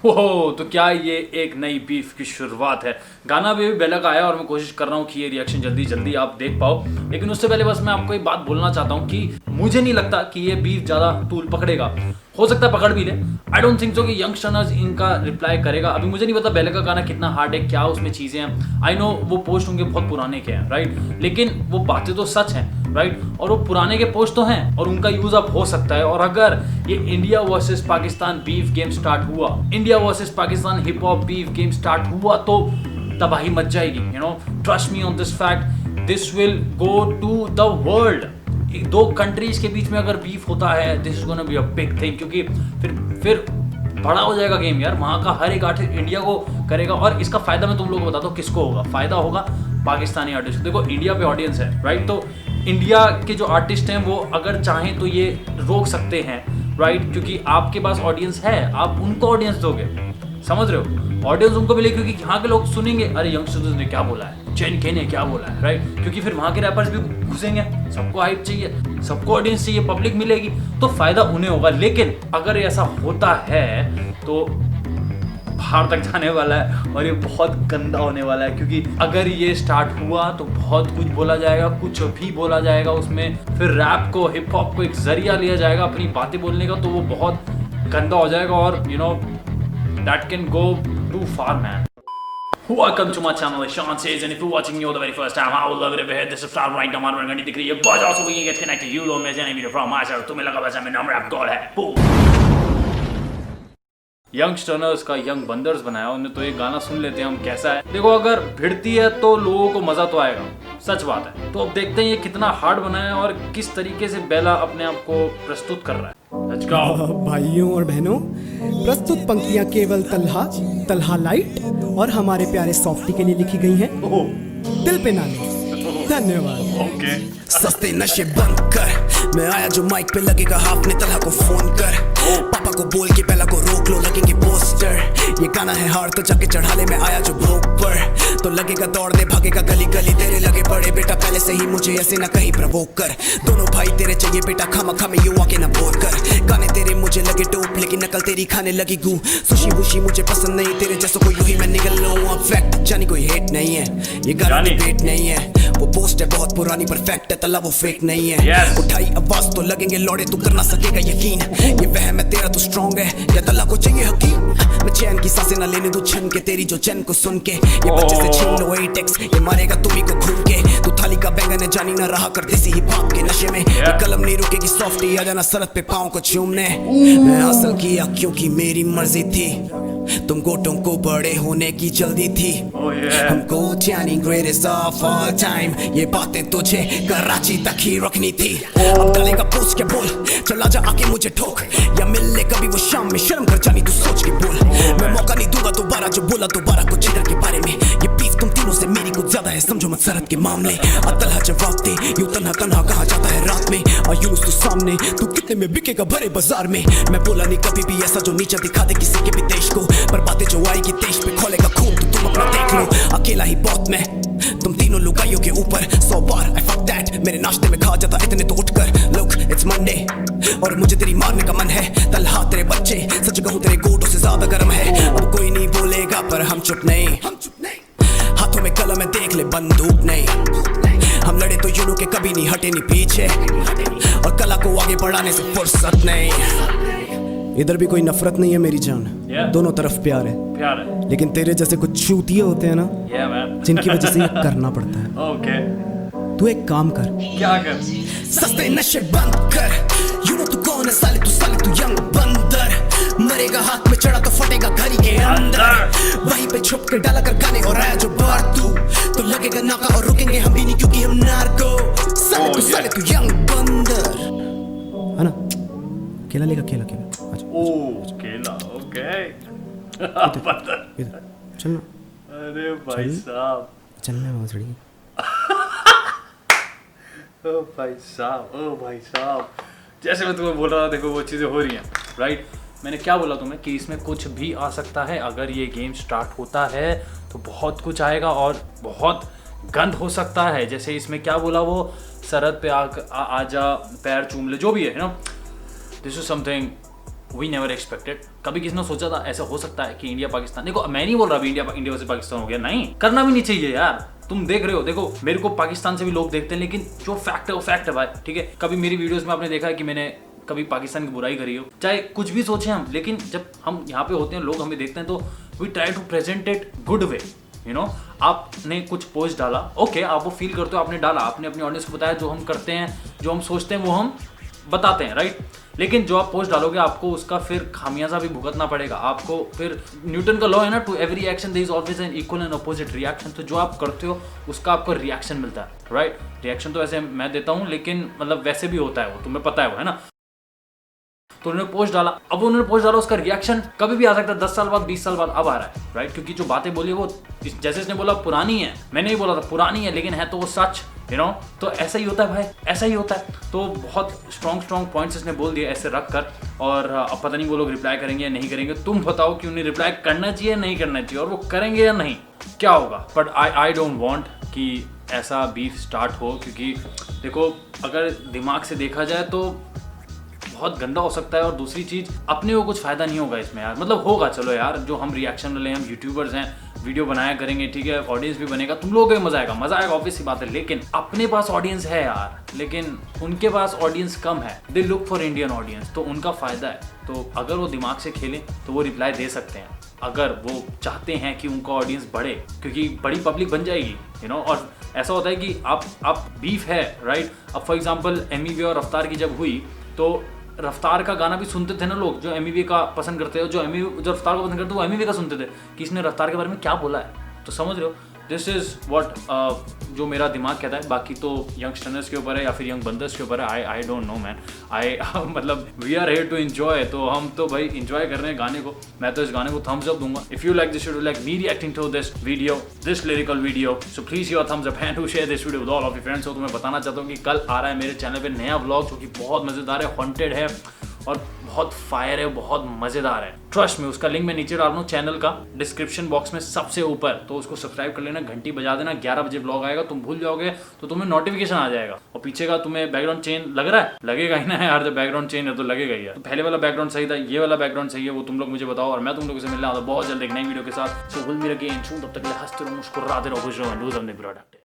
ओह, तो क्या ये एक नई बीफ की शुरुआत है। गाना भी बेला का आया और मैं कोशिश कर रहा हूँ कि ये रिएक्शन जल्दी जल्दी आप देख पाओ, लेकिन उससे पहले बस मैं आपको एक बात बोलना चाहता हूँ कि मुझे नहीं लगता कि ये बीफ ज्यादा तूल पकड़ेगा। हो सकता है पकड़ भी ले, आई डोंट थिंक सो कि यंगस्टर्स इनका रिप्लाई करेगा। अभी मुझे नहीं पता बेला का गाना कितना हार्ड है, क्या उसमें चीजें हैं। आई नो वो पोस्ट होंगे बहुत पुराने के हैं, राइट, लेकिन वो बातें तो सच हैं, राइट, और वो पुराने के पोस्ट तो हैं और उनका यूज अब हो सकता है। और अगर ये India versus Pakistan beef game start हुआ, India versus Pakistan hip hop beef game start हुआ, तो तबाही मच जाएगी। You know, trust me on this fact, this will go to the world. दो कंट्रीज के बीच में अगर बीफ होता है, this is gonna be a big thing, क्योंकि फिर बड़ा हो जाएगा गेम यार। वहां का हर एक आर्टिस्ट इंडिया को करेगा और इसका फायदा मैं तुम लोगों को बताता हूँ किसको होगा। फायदा होगा पाकिस्तानी आर्टिस्ट। देखो इंडिया पे ऑडियंस है, राइट, तो इंडिया के जो आर्टिस्ट हैं वो अगर चाहें तो ये रोक सकते हैं, राइट, क्योंकि आपके पास ऑडियंस है, आप उनको ऑडियंस दोगे, समझ रहे हो, ऑडियंस उनको मिले, क्योंकि यहाँ के लोग सुनेंगे अरे यंगस्टर्स ने क्या बोला है, चैन के ने क्या बोला है, राइट, क्योंकि फिर वहाँ के रैपर्स भी घुसेंगे, सबको हाइप चाहिए, सबको ऑडियंस चाहिए, पब्लिक मिलेगी, तो फायदा उन्हें होगा। लेकिन अगर ऐसा होता है तो बाहर तक जाने वाला है और ये बहुत गंदा होने वाला है, क्योंकि अगर ये स्टार्ट हुआ तो बहुत कुछ बोला जाएगा, कुछ भी बोला जाएगा उसमें, फिर रैप को, हिप हॉप को एक जरिया लिया जाएगा अपनी बातें बोलने का, तो वो बहुत गंदा हो जाएगा और you know that can go too far man. Welcome to my channel, it's Sean Says, and if you're watching me for the very first time, I would love it if you hit the subscribe right now, हमारी घंटी दिख रही है, बस also we can get connected, you know मैं जाने video from myself, तुम्हें लगा बस मेरा नाम रैप गॉड है, यंगस्टर्स का यंग बंदर्स बनाया उन्होंने, तो ये गाना सुन लेते हैं हम कैसा है। देखो अगर भिड़ती है तो लोगों को मजा तो आएगा, सच बात है। तो अब देखते हैं ये कितना हार्ड बनाया है और किस तरीके से बेला अपने आप को प्रस्तुत कर रहा है। Let's go। भाइयों और बहनों, प्रस्तुत पंक्तियां केवल तलहा लाइट और हमारे प्यारे सॉफ्टी के लिए लिखी गई हैं, दिल पे ना ले। धन्यवाद। ओके। सस्ते नशे बंद कर, मैं आया जो माइक पे लगेगा, हाफ ने तलहा को फोन कर, पापा को बोल के पहला को रोक लो, लगेंगे पोस्टर। ये गाना है हार्ड तो जाके चढ़ा ले, मैं आया जो ब्रोक पर, तो लगेगा दौड़ने भागेगा गली गली, तेरे लगे बड़े बेटा पहले से ही, मुझे ऐसे ना कहीं प्रवोक कर। दोनों भाई तेरे चाहिए बेटा, खामा खामे यू आके ना बोर कर। गाने तेरे मुझे लगे डोप, लेकिन नकल तेरी खाने लगी गू। सुशी वुशी मुझे पसंद नहीं, तेरे जैसो को यूं ही मैं निकल लूं। अब फैक्ट जानी कोई हेट नहीं है, ये गाना डिबेट नहीं है, वो पोस्ट है बहुत पुरानी पर फैक्ट है, तला वो फेक नहीं है। उठाई आवाज तो लगेंगे लौड़े, तू करना सकेगा यकीन, ये वहम है तेरा, तू स्ट्रॉन्ग है या तला को चाहिए हकीम। मैं चैन की सांसें ना लेने दूं छन के, तेरी जो चैन को सुन के, ये बच्चे से छीन लो 8x, ये मारेगा तुम्ही को घूम के। तू थाली का बैंगन है, जानी ना रहा कर देसी हिप हॉप के नशे में, ये कलम नहीं रुकेगी सॉफ्टी, आ जाना सरहद पे पाँव को चूमने। मैं हासिल किया क्योंकि मेरी मर्जी थी, तुम गोटों को बड़े होने की जल्दी थी। हमको जानी ग्रेटेस्ट ऑफ ऑल टाइम, ये बातें तुझे कराची तक ही रखनी थी। अब गलेगा पूछ के बोल, चला जा आके मुझे ठोक, या मिल ले कभी वो शाम में, शर्म कर जानी तू सोच के बोल। मैं मौका नहीं दूंगा दोबारा, जो बोला दोबारा कुछ इधर के बारे में, ये बीफ तुम तीनों से मेरी कुछ ज्यादा है, समझो मत सरहद के मामले। अतलहा जवाब दे, यूं तन्हा तन्हा कहा जाता है रात में, और यूं तू सामने, तू कितने में बिकेगा भरे बाजार में। मैं बोला नहीं कभी भी ऐसा जो नीचा दिखा दे किसी के भी देश को, पर बातें जो आएगी देश पे खोलेगा खून, तो तुम अपना देख लो। अकेला ही बहुत मैं, तुम तीनों लुगाइयों के ऊपर 100 बार आई फक दैट, मेरे नाश्ते में खा जाता इतने तो उठकर। लुक इट्स मंडे और मुझे तेरी मारने का मन है, तलहा तेरे बच्चे सच कहूं तेरे गोटों से ज्यादा गर्म है। अब कोई नहीं बोलेगा पर हम चुप नहीं, हाथों में कलम है देख ले बंदूक नहीं। हम लड़े तो यूं के कभी नहीं हटे नहीं पीछे, और कला को आगे बढ़ाने से फुर्सत नहीं। इधर भी कोई नफरत नहीं है मेरी जान, दोनों तरफ प्यार है, लेकिन तेरे जैसे कुछ चूतिए होते हैं ना, जिनकी वजह से ये करना पड़ता है। ओके, तू एक काम कर। क्या कर? सस्ते नशे बंद कर, यू नो तू कौन है साले, तू यंग बंदर, मरेगा हाथ में चढ़ा तो फटेगा घड़ी के अंदर। वहीं पे छुप के डाला कर गाने और आया जो बार तू, तो लगेगा नाका और रुकेंगे हम भी नहीं, क्योंकि हम नार्को। साले तू यंग बंदर है ना, केला लेगा, केला केला, ओके। चलना, अरे भाई साहब, चलना मसड़ी। ओ भाई साहब, जैसे मैं तुम्हें बोल रहा था, देखो वो चीज़ें हो रही हैं, राइट। मैंने क्या बोला तुम्हें कि इसमें कुछ भी आ सकता है। अगर ये गेम स्टार्ट होता है तो बहुत कुछ आएगा और बहुत गंद हो सकता है। जैसे इसमें क्या बोला वो, सरहद पे आजा पैर चूम ले, जो भी है, you know, this is something we never expected. कभी किसी ने सोचा था ऐसा हो सकता है कि इंडिया पाकिस्तान, देखो मैं नहीं बोल रहा अभी इंडिया से पाकिस्तान हो गया, नहीं, करना भी नहीं चाहिए यार। तुम देख रहे हो, देखो मेरे को पाकिस्तान से भी लोग देखते हैं, लेकिन जो फैक्ट है वो फैक्ट है भाई, ठीक है। कभी मेरी वीडियोस में आपने देखा है कि मैंने कभी पाकिस्तान की बुराई करी हो, चाहे कुछ भी सोचे हम, लेकिन जब हम यहाँ पे होते हैं, लोग हमें देखते हैं, तो we try to present it good way, you know. आपने कुछ पोस्ट डाला, ओके, आप वो फील करते हो, आपने डाला, आपने अपनी ऑडियंस को बताया जो हम करते हैं, जो हम सोचते हैं वो हम बताते हैं, राइट। लेकिन जो आप पोस्ट डालोगे आपको उसका फिर खामियाजा भी भुगतना पड़ेगा। आपको फिर न्यूटन का लॉ है ना, to every action there is always an equal and opposite reaction. तो जो आप करते हो उसका आपको रिएक्शन मिलता है, राइट। रिएक्शन तो वैसे मैं देता हूँ, लेकिन मतलब वैसे भी होता है, वो तुम्हें पता है, वो है ना। तो उन्होंने पोस्ट डाला, अब उन्होंने पोस्ट डाला, उसका रिएक्शन कभी भी आ सकता है, 10 साल बाद, 20 साल बाद, अब आ रहा है, राइट। क्योंकि जो बातें बोली वो जैसे इसने बोला पुरानी है, मैंने ही बोला था पुरानी है, लेकिन है तो वो सच, यू नो। तो ऐसा ही होता है भाई, ऐसा ही होता है। तो बहुत स्ट्रॉन्ग पॉइंट्स इसने बोल दिए ऐसे रख कर, और अब पता नहीं वो लोग रिप्लाई करेंगे या नहीं करेंगे। तुम बताओ कि उन्हें रिप्लाई करना चाहिए या नहीं करना चाहिए, और वो करेंगे या नहीं, क्या होगा। बट आई डोंट वांट कि ऐसा बीफ स्टार्ट हो, क्योंकि देखो अगर दिमाग से देखा जाए तो बहुत गंदा हो सकता है। और दूसरी चीज, अपने को कुछ फायदा नहीं होगा इसमें यार, मतलब होगा चलो यार, जो हम रिएक्शन वाले, हम यूट्यूबर्स हैं, वीडियो बनाया करेंगे, ठीक है, ऑडियंस भी बनेगा, तुम लोगों को मजा आएगा, ऑब्वियस सी बात है। लेकिन अपने पास ऑडियंस है यार, लेकिन उनके पास ऑडियंस कम है, they look for Indian audience, तो उनका फायदा है। तो अगर वो दिमाग से खेलें तो वो रिप्लाई दे सकते हैं, अगर वो चाहते हैं कि उनका ऑडियंस बढ़े, क्योंकि बड़ी पब्लिक बन जाएगी, यू नो। और ऐसा होता है कि आप बीफ है, राइट। अब फॉर एग्जाम्पल एमवी और रफ्तार की जब हुई, तो रफ्तार का गाना भी सुनते थे ना लोग, जो एमवी का पसंद करते हैं, जो रफ्तार को पसंद करते हैं, वो एमवी का सुनते थे कि इसने रफ्तार के बारे में क्या बोला है। तो समझ रहे हो, दिस इज व्हाट जो मेरा दिमाग कहता है। बाकी तो यंगस्टर्स के ऊपर है या फिर यंग बंदर्स के ऊपर है, आई डोंट नो मैन। मतलब we are here to enjoy, तो हम तो भाई एंजॉय कर रहे हैं गाने को। मैं तो इस गाने को थम्स अप दूंगा। If you like this video, like me reacting to this video, this lyrical video, so please your thumbs up and to share this video with all of your friends. तो मैं बताना चाहता हूँ कि कल आ रहा है मेरे चैनल पे नया व्लॉग, जो कि बहुत मजेदार है, हॉन्टेड है और बहुत फायर है, बहुत मजेदार है, ट्रस्ट में। उसका लिंक मैं नीचे डाल रहा हूँ चैनल का, डिस्क्रिप्शन बॉक्स में सबसे ऊपर, तो उसको सब्सक्राइब कर लेना, घंटी बजा देना। 11 बजे व्लॉग आएगा, तुम भूल जाओगे तो तुम्हें नोटिफिकेशन आ जाएगा। और पीछे का तुम्हें बैकग्राउंड चेंज लग रहा है, लगेगा ही ना यार, जब बैकग्राउंड चेंज है तो लगेगा ही यार। तो पहले वाला बैकग्राउंड सही था, ये वाला बैकग्राउंड सही है, वो तुम लोग मुझे बताओ, और मैं तुम लोगों से मिलना बहुत जल्द एक नई वीडियो के साथ। So will meet again soon, तब तक के लिए हंसते रहो, मुस्कुराते रहो, खुश रहो, डू समथिंग प्रोडक्टिव।